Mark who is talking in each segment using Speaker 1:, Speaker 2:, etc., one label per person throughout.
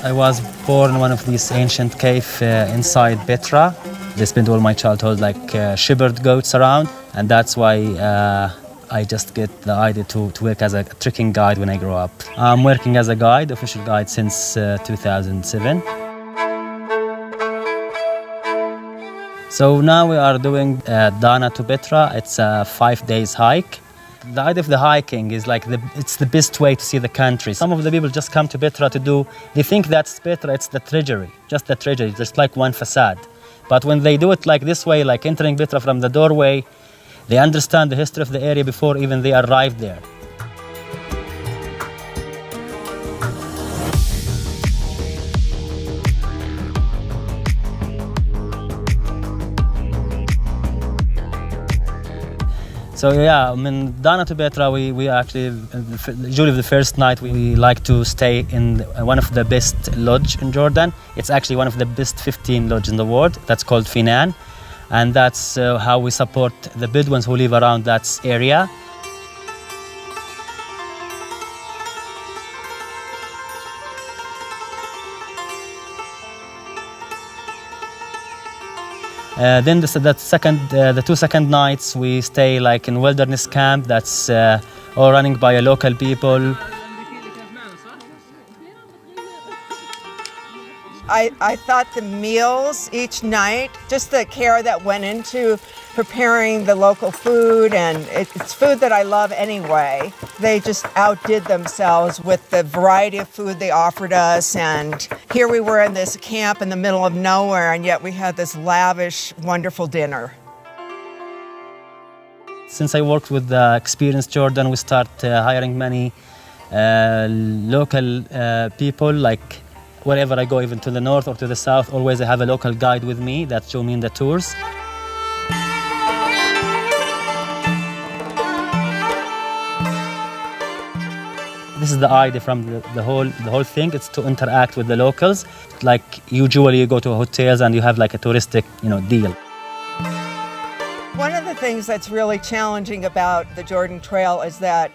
Speaker 1: I was born in one of these ancient caves inside Petra. They spent all my childhood like shepherd goats around, and that's why I just get the idea to work as a trekking guide when I grow up. I'm working as a guide, official guide, since 2007. So now we are doing Dana to Petra. It's a 5 days hike. The idea of the hiking is like it's the best way to see the country. Some of the people just come to Petra they think that's Petra, it's the treasury, just the treasury, just like one facade. But when they do it like this way, like entering Petra from the doorway, they understand the history of the area before even they arrive there. So yeah, I mean, Dana to Petra, we actually, usually the first night we like to stay in one of the best lodge in Jordan. It's actually one of the best 15 lodges in the world. That's called Finan. And that's how we support the Bedouins who live around that area. Then the 2 second nights we stay like in wilderness camp that's all running by local people.
Speaker 2: I thought the meals each night, just the care that went into preparing the local food, and it's food that I love anyway. They just outdid themselves with the variety of food they offered us, and here we were in this camp in the middle of nowhere, and yet we had this lavish, wonderful dinner.
Speaker 1: Since I worked with Experienced Jordan, we start hiring many local people, like wherever I go, even to the north or to the south, always I have a local guide with me that show me in the tours. This is the idea from the whole thing. It's to interact with the locals. Like usually you go to hotels and you have like a touristic, deal.
Speaker 2: One of the things that's really challenging about the Jordan Trail is that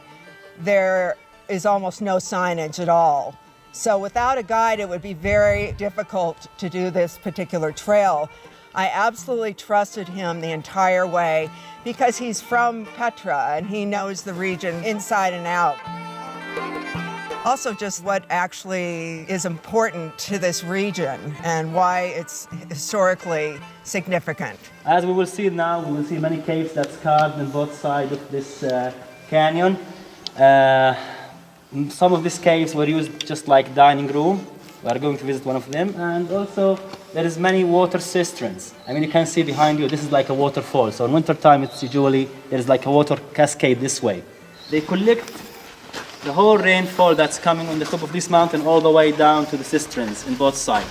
Speaker 2: there is almost no signage at all. So without a guide, it would be very difficult to do this particular trail. I absolutely trusted him the entire way because he's from Petra and he knows the region inside and out. Also, just what actually is important to this region and why it's historically significant.
Speaker 1: As we will see now, we will see many caves that's carved on both sides of this canyon. Some of these caves were used just like dining room. We are going to visit one of them. And also, there is many water cisterns. I mean, you can see behind you, this is like a waterfall. So in winter time, it's usually, there is like a water cascade this way. They collect the whole rainfall that's coming on the top of this mountain all the way down to the cisterns in both sides.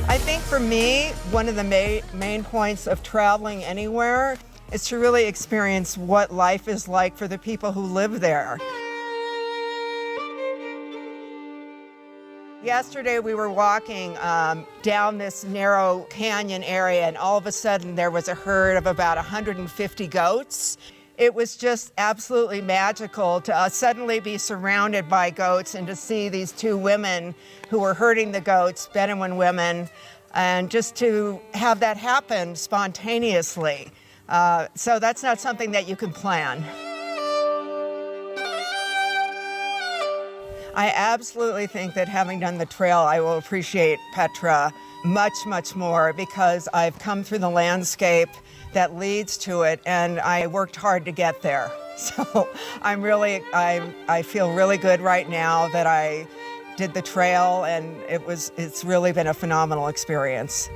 Speaker 2: I think for me, one of the main points of traveling anywhere is to really experience what life is like for the people who live there. Yesterday we were walking down this narrow canyon area, and all of a sudden there was a herd of about 150 goats. It was just absolutely magical to suddenly be surrounded by goats and to see these two women who were herding the goats, Bedouin women, and just to have that happen spontaneously. So that's not something that you can plan. I absolutely think that having done the trail, I will appreciate Petra much, much more because I've come through the landscape that leads to it, and I worked hard to get there. So I feel really good right now that I did the trail, and it's really been a phenomenal experience.